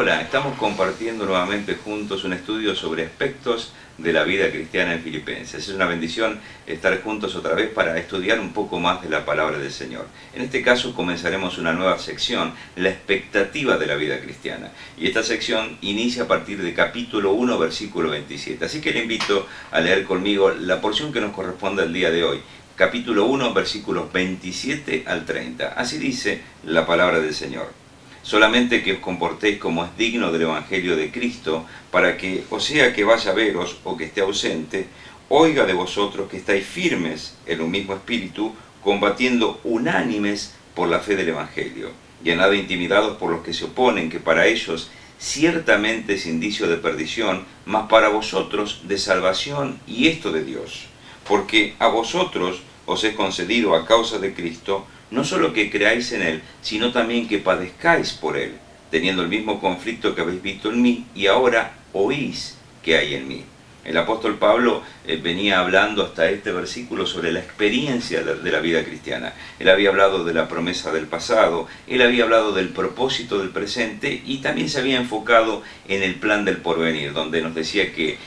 Hola, estamos compartiendo nuevamente juntos un estudio sobre aspectos de la vida cristiana en Filipenses. Es una bendición estar juntos otra vez para estudiar un poco más de la palabra del Señor. En este caso comenzaremos una nueva sección, la expectativa de la vida cristiana. Y esta sección inicia a partir de capítulo 1, versículo 27. Así que le invito a leer conmigo la porción que nos corresponde al día de hoy. Capítulo 1, versículos 27 al 30. Así dice la palabra del Señor. Solamente que os comportéis como es digno del Evangelio de Cristo, para que, o sea que vaya a veros o que esté ausente, oiga de vosotros que estáis firmes en un mismo espíritu, combatiendo unánimes por la fe del Evangelio, y en nada intimidados por los que se oponen, que para ellos ciertamente es indicio de perdición, mas para vosotros de salvación, y esto de Dios. Porque a vosotros os es concedido a causa de Cristo, no solo que creáis en Él, sino también que padezcáis por Él, teniendo el mismo conflicto que habéis visto en mí, y ahora oís que hay en mí. El apóstol Pablo venía hablando hasta este versículo sobre la experiencia de la vida cristiana. Él había hablado de la promesa del pasado, él había hablado del propósito del presente y también se había enfocado en el plan del porvenir, donde nos decía que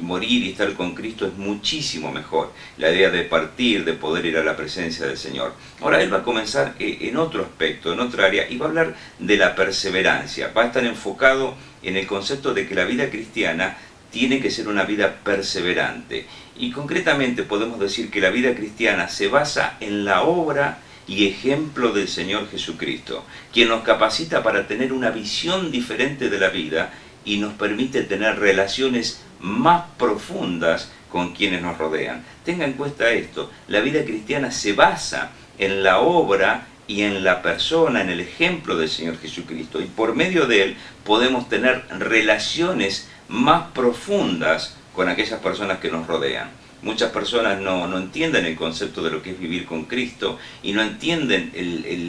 morir y estar con Cristo es muchísimo mejor. La idea de partir, de poder ir a la presencia del Señor. Ahora él va a comenzar en otro aspecto, en otra área, y va a hablar de la perseverancia. Va a estar enfocado en el concepto de que la vida cristiana tiene que ser una vida perseverante. Y concretamente podemos decir que la vida cristiana se basa en la obra y ejemplo del Señor Jesucristo, quien nos capacita para tener una visión diferente de la vida y nos permite tener relaciones más profundas con quienes nos rodean. Tenga en cuenta esto, la vida cristiana se basa en la obra y en la persona, en el ejemplo del Señor Jesucristo. Y por medio de Él podemos tener relaciones más profundas con aquellas personas que nos rodean. Muchas personas no entienden el concepto de lo que es vivir con Cristo y no entienden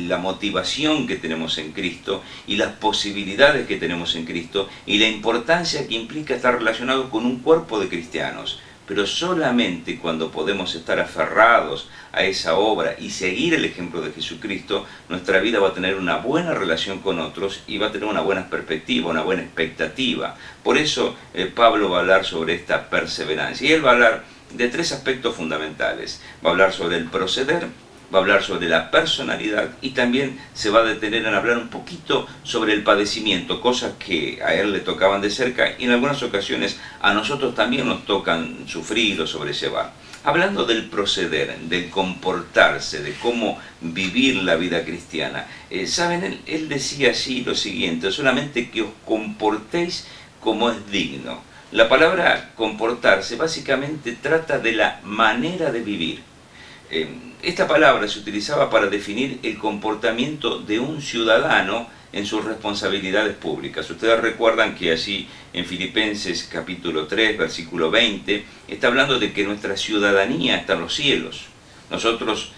la motivación que tenemos en Cristo y las posibilidades que tenemos en Cristo y la importancia que implica estar relacionado con un cuerpo de cristianos. Pero solamente cuando podemos estar aferrados a esa obra y seguir el ejemplo de Jesucristo, nuestra vida va a tener una buena relación con otros y va a tener una buena perspectiva, una buena expectativa. Por eso Pablo va a hablar sobre esta perseverancia. Y él va a hablar de tres aspectos fundamentales. Va a hablar sobre el proceder, va a hablar sobre la personalidad y también se va a detener en hablar un poquito sobre el padecimiento, cosas que a él le tocaban de cerca y en algunas ocasiones a nosotros también nos tocan sufrir o sobrellevar. Hablando del proceder, del comportarse, de cómo vivir la vida cristiana, ¿saben? Él decía así lo siguiente: solamente que os comportéis como es digno. La palabra comportarse básicamente trata de la manera de vivir. Esta palabra se utilizaba para definir el comportamiento de un ciudadano en sus responsabilidades públicas. Ustedes recuerdan que allí en Filipenses capítulo 3, versículo 20, está hablando de que nuestra ciudadanía está en los cielos. Nosotros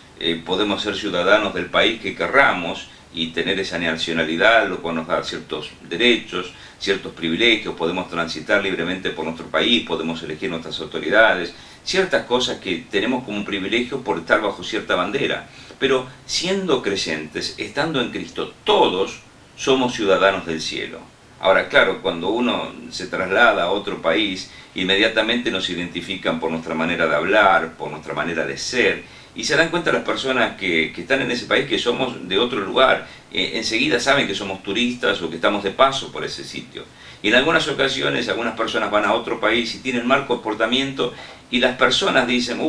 podemos ser ciudadanos del país que querramos y tener esa nacionalidad, lo cual nos da ciertos derechos, ciertos privilegios, podemos transitar libremente por nuestro país, podemos elegir nuestras autoridades, ciertas cosas que tenemos como un privilegio por estar bajo cierta bandera. Pero siendo creyentes, estando en Cristo, todos somos ciudadanos del cielo. Ahora, claro, cuando uno se traslada a otro país, inmediatamente nos identifican por nuestra manera de hablar, por nuestra manera de ser, y se dan cuenta las personas que están en ese país que somos de otro lugar. Enseguida saben que somos turistas o que estamos de paso por ese sitio. Y en algunas ocasiones algunas personas van a otro país y tienen mal comportamiento y las personas dicen,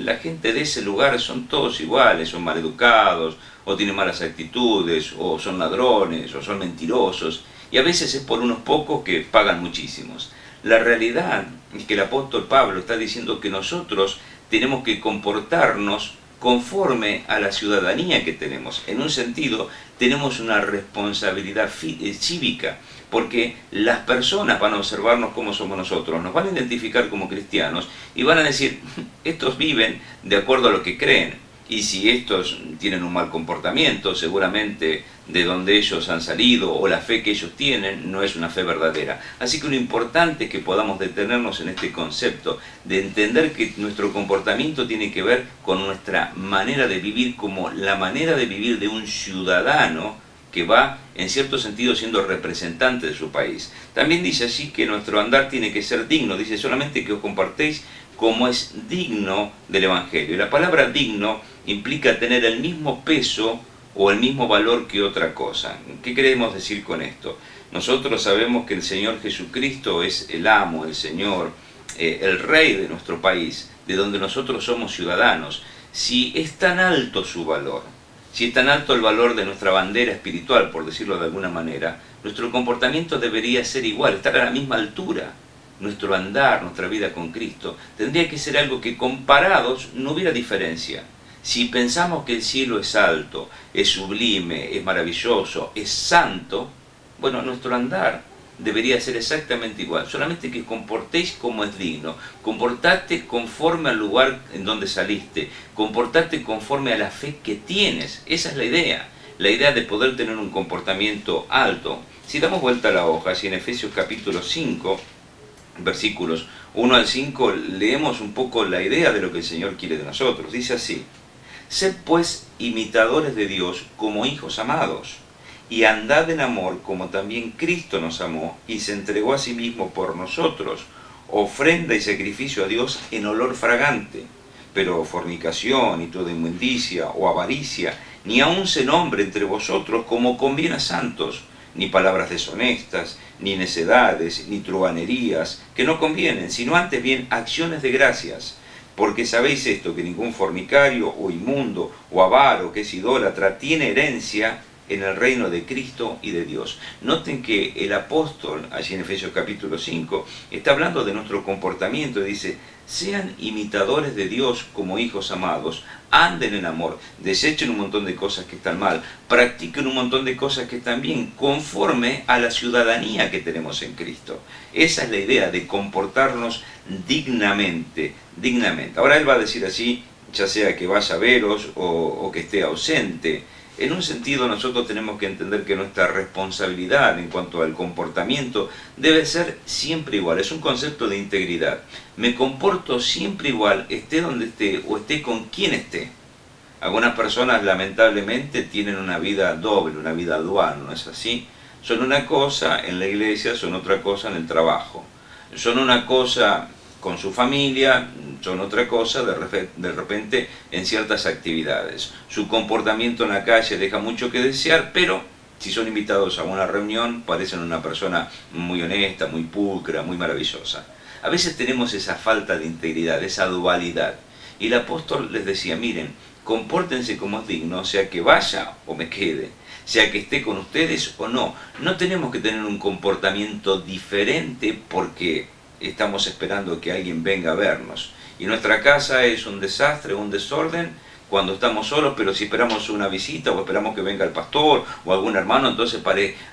la gente de ese lugar son todos iguales, son maleducados, o tienen malas actitudes, o son ladrones, o son mentirosos. Y a veces es por unos pocos que pagan muchísimos. La realidad es que el apóstol Pablo está diciendo que nosotros tenemos que comportarnos conforme a la ciudadanía que tenemos. En un sentido, tenemos una responsabilidad cívica, porque las personas van a observarnos cómo somos nosotros, nos van a identificar como cristianos y van a decir, estos viven de acuerdo a lo que creen. Y si estos tienen un mal comportamiento, seguramente de donde ellos han salido o la fe que ellos tienen no es una fe verdadera. Así que lo importante es que podamos detenernos en este concepto de entender que nuestro comportamiento tiene que ver con nuestra manera de vivir como la manera de vivir de un ciudadano que va en cierto sentido siendo representante de su país. También dice así que nuestro andar tiene que ser digno, dice solamente que os comportéis como es digno del Evangelio. Y la palabra digno implica tener el mismo peso o el mismo valor que otra cosa. ¿Qué queremos decir con esto? Nosotros sabemos que el Señor Jesucristo es el amo, el Señor, el Rey de nuestro país, de donde nosotros somos ciudadanos. Si es tan alto su valor, si es tan alto el valor de nuestra bandera espiritual, por decirlo de alguna manera, nuestro comportamiento debería ser igual, estar a la misma altura. Nuestro andar, nuestra vida con Cristo, tendría que ser algo que comparados no hubiera diferencia. Si pensamos que el cielo es alto, es sublime, es maravilloso, es santo, bueno, nuestro andar debería ser exactamente igual, solamente que comportéis como es digno, comportate conforme al lugar en donde saliste, comportate conforme a la fe que tienes, esa es la idea de poder tener un comportamiento alto. Si damos vuelta a la hoja, si en Efesios capítulo 5, versículos 1 al 5, leemos un poco la idea de lo que el Señor quiere de nosotros. Dice así: sed pues imitadores de Dios como hijos amados, y andad en amor como también Cristo nos amó y se entregó a sí mismo por nosotros, ofrenda y sacrificio a Dios en olor fragante. Pero fornicación y toda inmundicia o avaricia ni aun se nombre entre vosotros como conviene a santos, ni palabras deshonestas, ni necedades, ni truhanerías, que no convienen, sino antes bien acciones de gracias. Porque sabéis esto, que ningún fornicario, o inmundo, o avaro, que es idólatra, tiene herencia en el reino de Cristo y de Dios. Noten que el apóstol, allí en Efesios capítulo 5, está hablando de nuestro comportamiento, y dice: sean imitadores de Dios como hijos amados, anden en amor, desechen un montón de cosas que están mal, practiquen un montón de cosas que están bien, conforme a la ciudadanía que tenemos en Cristo. Esa es la idea de comportarnos dignamente, dignamente. Ahora él va a decir así, ya sea que vaya a veros o que esté ausente. En un sentido, nosotros tenemos que entender que nuestra responsabilidad en cuanto al comportamiento debe ser siempre igual. Es un concepto de integridad. Me comporto siempre igual, esté donde esté o esté con quien esté. Algunas personas lamentablemente tienen una vida doble, una vida dual, ¿no es así? Son una cosa en la iglesia, son otra cosa en el trabajo. Son una cosa con su familia, son otra cosa de repente en ciertas actividades. Su comportamiento en la calle deja mucho que desear, pero si son invitados a una reunión parecen una persona muy honesta, muy pulcra, muy maravillosa. A veces tenemos esa falta de integridad, esa dualidad. Y el apóstol les decía: miren, compórtense como es digno, sea que vaya o me quede, sea que esté con ustedes o no. No tenemos que tener un comportamiento diferente porque estamos esperando que alguien venga a vernos. Y nuestra casa es un desastre, un desorden cuando estamos solos, pero si esperamos una visita o esperamos que venga el pastor o algún hermano, entonces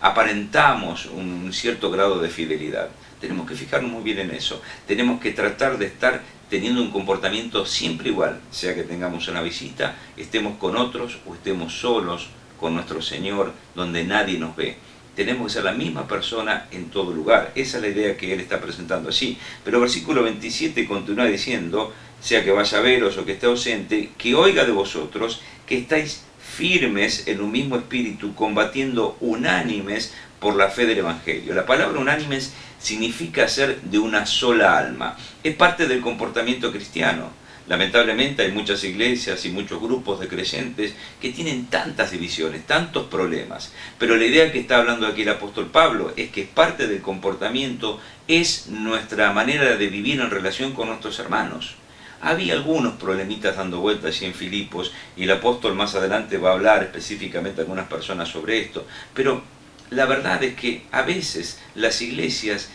aparentamos un cierto grado de fidelidad. Tenemos que fijarnos muy bien en eso. Tenemos que tratar de estar teniendo un comportamiento siempre igual, sea que tengamos una visita, estemos con otros o estemos solos con nuestro Señor, donde nadie nos ve. Tenemos que ser la misma persona en todo lugar. Esa es la idea que él está presentando allí. Pero el versículo 27 continúa diciendo: sea que vaya a veros o que esté ausente, que oiga de vosotros que estáis firmes en un mismo espíritu, combatiendo unánimes por la fe del Evangelio. La palabra unánimes significa ser de una sola alma. Es parte del comportamiento cristiano. Lamentablemente hay muchas iglesias y muchos grupos de creyentes que tienen tantas divisiones, tantos problemas. Pero la idea que está hablando aquí el apóstol Pablo es que parte del comportamiento es nuestra manera de vivir en relación con nuestros hermanos. Había algunos problemitas dando vueltas allí en Filipos, y el apóstol más adelante va a hablar específicamente a algunas personas sobre esto. Pero la verdad es que a veces las iglesias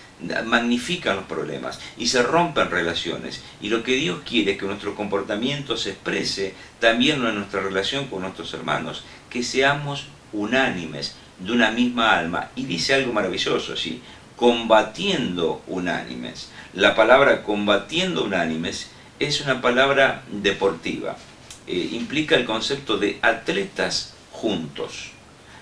magnifican los problemas y se rompen relaciones, y lo que Dios quiere es que nuestro comportamiento se exprese también en nuestra relación con nuestros hermanos, que seamos unánimes, de una misma alma. Y dice algo maravilloso allí: combatiendo unánimes. La palabra combatiendo unánimes es una palabra deportiva, implica el concepto de atletas juntos.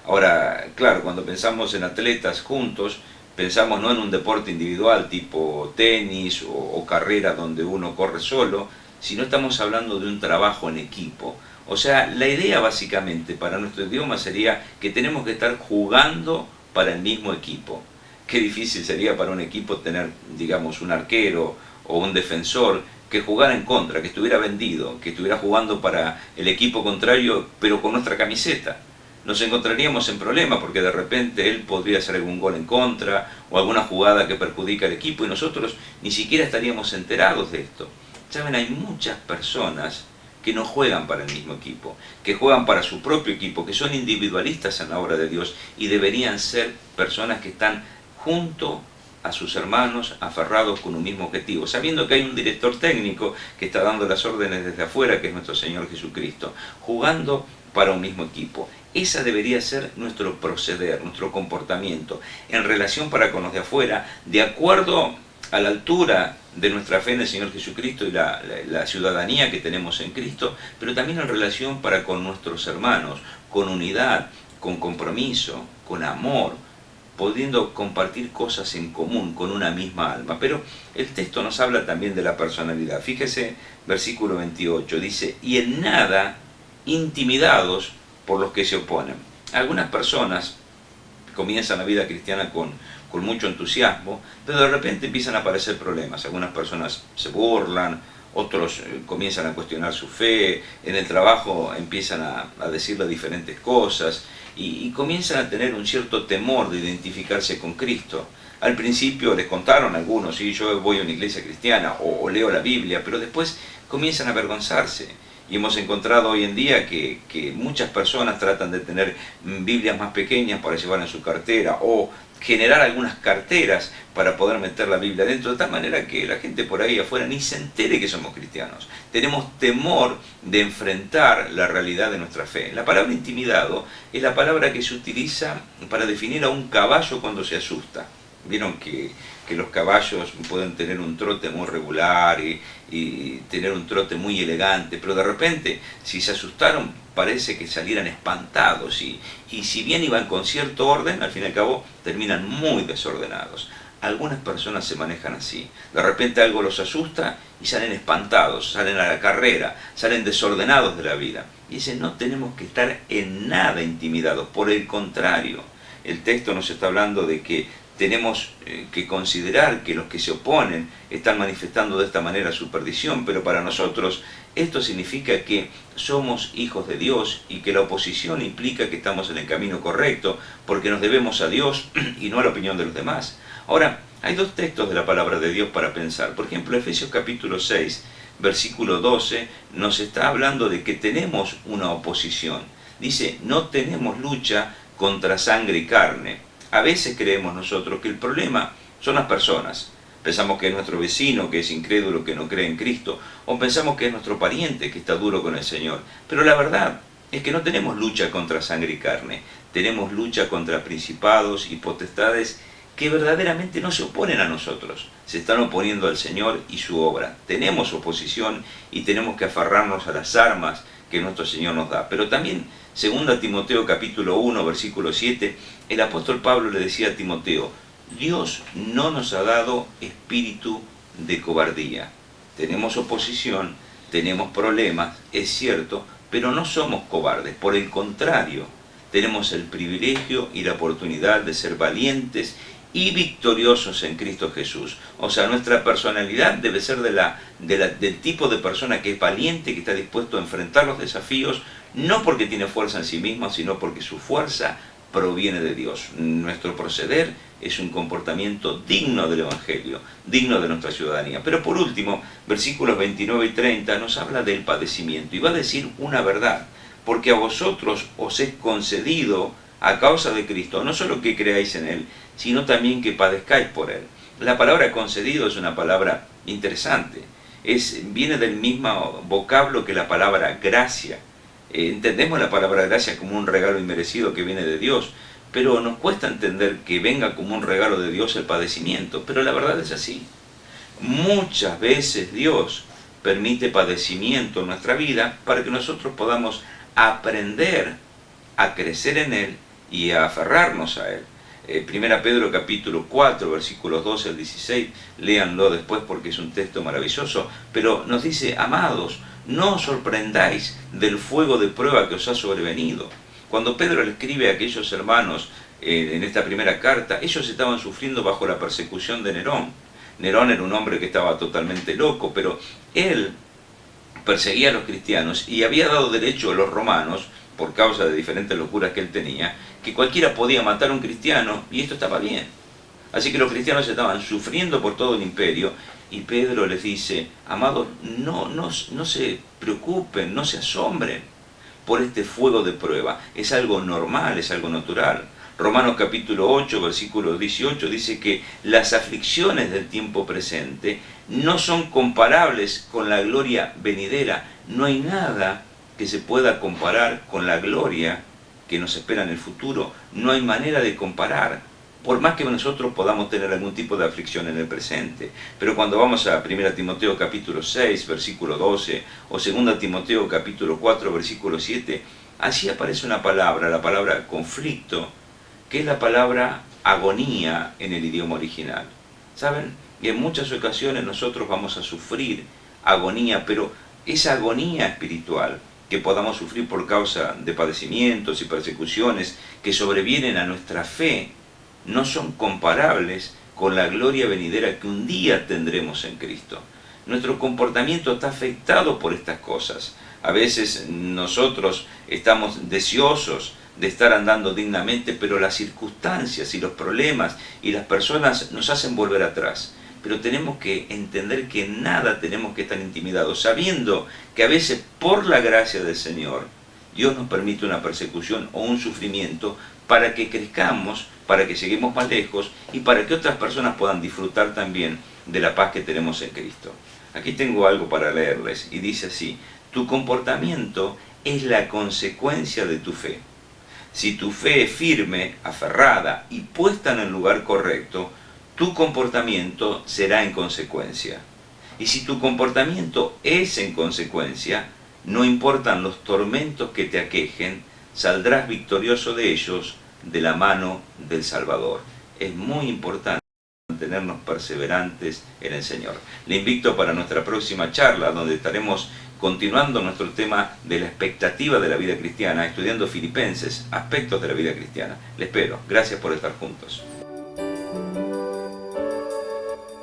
Ahora, claro, cuando pensamos en atletas juntos, pensamos no en un deporte individual tipo tenis o carrera donde uno corre solo, sino estamos hablando de un trabajo en equipo, O sea, la idea básicamente para nuestro idioma sería que tenemos que estar jugando para el mismo equipo. Qué difícil sería para un equipo tener, digamos, un arquero o un defensor que jugara en contra, que estuviera vendido, que estuviera jugando para el equipo contrario, pero con nuestra camiseta. Nos encontraríamos en problemas porque de repente él podría hacer algún gol en contra o alguna jugada que perjudica al equipo y nosotros ni siquiera estaríamos enterados de esto. Saben, hay muchas personas que no juegan para el mismo equipo, que juegan para su propio equipo, que son individualistas en la obra de Dios y deberían ser personas que están junto a sus hermanos, aferrados con un mismo objetivo, sabiendo que hay un director técnico que está dando las órdenes desde afuera, que es nuestro Señor Jesucristo, jugando para un mismo equipo. Esa debería ser nuestro proceder, nuestro comportamiento en relación para con los de afuera, de acuerdo a la altura de nuestra fe en el Señor Jesucristo y la ciudadanía que tenemos en Cristo, pero también en relación para con nuestros hermanos, con unidad, con compromiso, con amor, pudiendo compartir cosas en común con una misma alma. Pero el texto nos habla también de la personalidad. Fíjese, versículo 28, dice, y en nada intimidados por los que se oponen. Algunas personas comienzan la vida cristiana con mucho entusiasmo, pero de repente empiezan a aparecer problemas. Algunas personas se burlan, otros comienzan a cuestionar su fe, en el trabajo empiezan a decirle diferentes cosas y comienzan a tener un cierto temor de identificarse con Cristo. Al principio les contaron algunos, sí, yo voy a una iglesia cristiana o leo la Biblia, pero después comienzan a avergonzarse. Y hemos encontrado hoy en día que muchas personas tratan de tener Biblias más pequeñas para llevar en su cartera o generar algunas carteras para poder meter la Biblia dentro, de tal manera que la gente por ahí afuera ni se entere que somos cristianos. Tenemos temor de enfrentar la realidad de nuestra fe. La palabra intimidado es la palabra que se utiliza para definir a un caballo cuando se asusta. Vieron que los caballos pueden tener un trote muy regular y tener un trote muy elegante, pero de repente, si se asustaron, parece que salieran espantados y si bien iban con cierto orden, al fin y al cabo terminan muy desordenados. Algunas personas se manejan así. De repente algo los asusta y salen espantados, salen a la carrera, salen desordenados de la vida. Y dicen, no tenemos que estar en nada intimidados, por el contrario. El texto nos está hablando de que tenemos que considerar que los que se oponen están manifestando de esta manera su perdición, pero para nosotros esto significa que somos hijos de Dios y que la oposición implica que estamos en el camino correcto, porque nos debemos a Dios y no a la opinión de los demás. Ahora, hay dos textos de la palabra de Dios para pensar. Por ejemplo, Efesios capítulo 6, versículo 12, nos está hablando de que tenemos una oposición. Dice, no tenemos lucha contra sangre y carne. A veces creemos nosotros que el problema son las personas. Pensamos que es nuestro vecino, que es incrédulo, que no cree en Cristo, o pensamos que es nuestro pariente, que está duro con el Señor. Pero la verdad es que no tenemos lucha contra sangre y carne. Tenemos lucha contra principados y potestades que verdaderamente no se oponen a nosotros. Se están oponiendo al Señor y su obra. Tenemos oposición y tenemos que aferrarnos a las armas que nuestro Señor nos da. Pero también, 2 Timoteo capítulo 1, versículo 7, el apóstol Pablo le decía a Timoteo, Dios no nos ha dado espíritu de cobardía. Tenemos oposición, tenemos problemas, es cierto, pero no somos cobardes. Por el contrario, tenemos el privilegio y la oportunidad de ser valientes y victoriosos en Cristo Jesús. O sea, nuestra personalidad debe ser del tipo de persona que es valiente, que está dispuesto a enfrentar los desafíos, no porque tiene fuerza en sí mismo, sino porque su fuerza proviene de Dios. Nuestro proceder es un comportamiento digno del Evangelio, digno de nuestra ciudadanía. Pero por último, versículos 29 y 30 nos habla del padecimiento y va a decir una verdad, porque a vosotros os es concedido a causa de Cristo, no solo que creáis en Él, sino también que padezcáis por Él. La palabra concedido es una palabra interesante, viene del mismo vocablo que la palabra gracia. Entendemos la palabra gracia como un regalo inmerecido que viene de Dios, pero nos cuesta entender que venga como un regalo de Dios el padecimiento, pero la verdad es así. Muchas veces Dios permite padecimiento en nuestra vida para que nosotros podamos aprender a crecer en Él y a aferrarnos a Él. Primera Pedro capítulo 4, versículos 12 al 16, léanlo después porque es un texto maravilloso, pero nos dice, amados, no os sorprendáis del fuego de prueba que os ha sobrevenido. Cuando Pedro le escribe a aquellos hermanos en esta primera carta, ellos estaban sufriendo bajo la persecución de Nerón. Nerón era un hombre que estaba totalmente loco, pero él perseguía a los cristianos y había dado derecho a los romanos, por causa de diferentes locuras que él tenía, que cualquiera podía matar a un cristiano y esto estaba bien. Así que los cristianos estaban sufriendo por todo el imperio y Pedro les dice, amados, no se preocupen, no se asombren por este fuego de prueba. Es algo normal, es algo natural. Romanos capítulo 8, versículo 18 dice que las aflicciones del tiempo presente no son comparables con la gloria venidera. No hay nada que se pueda comparar con la gloria que nos espera en el futuro. No hay manera de comparar, por más que nosotros podamos tener algún tipo de aflicción en el presente. Pero cuando vamos a 1 Timoteo capítulo 6, versículo 12, o 2 Timoteo capítulo 4, versículo 7, allí aparece una palabra, la palabra conflicto, que es la palabra agonía en el idioma original. ¿Saben? Y en muchas ocasiones nosotros vamos a sufrir agonía, pero esa agonía espiritual que podamos sufrir por causa de padecimientos y persecuciones que sobrevienen a nuestra fe, no son comparables con la gloria venidera que un día tendremos en Cristo. Nuestro comportamiento está afectado por estas cosas. A veces nosotros estamos deseosos de estar andando dignamente, pero las circunstancias y los problemas y las personas nos hacen volver atrás. Pero tenemos que entender que nada tenemos que estar intimidados, sabiendo que a veces por la gracia del Señor, Dios nos permite una persecución o un sufrimiento para que crezcamos, para que lleguemos más lejos y para que otras personas puedan disfrutar también de la paz que tenemos en Cristo. Aquí tengo algo para leerles y dice así, tu comportamiento es la consecuencia de tu fe. Si tu fe es firme, aferrada y puesta en el lugar correcto, tu comportamiento será en consecuencia. Y si tu comportamiento es en consecuencia, no importan los tormentos que te aquejen, saldrás victorioso de ellos de la mano del Salvador. Es muy importante mantenernos perseverantes en el Señor. Le invito para nuestra próxima charla, donde estaremos continuando nuestro tema de la expectativa de la vida cristiana, estudiando Filipenses, aspectos de la vida cristiana. Le espero. Gracias por estar juntos.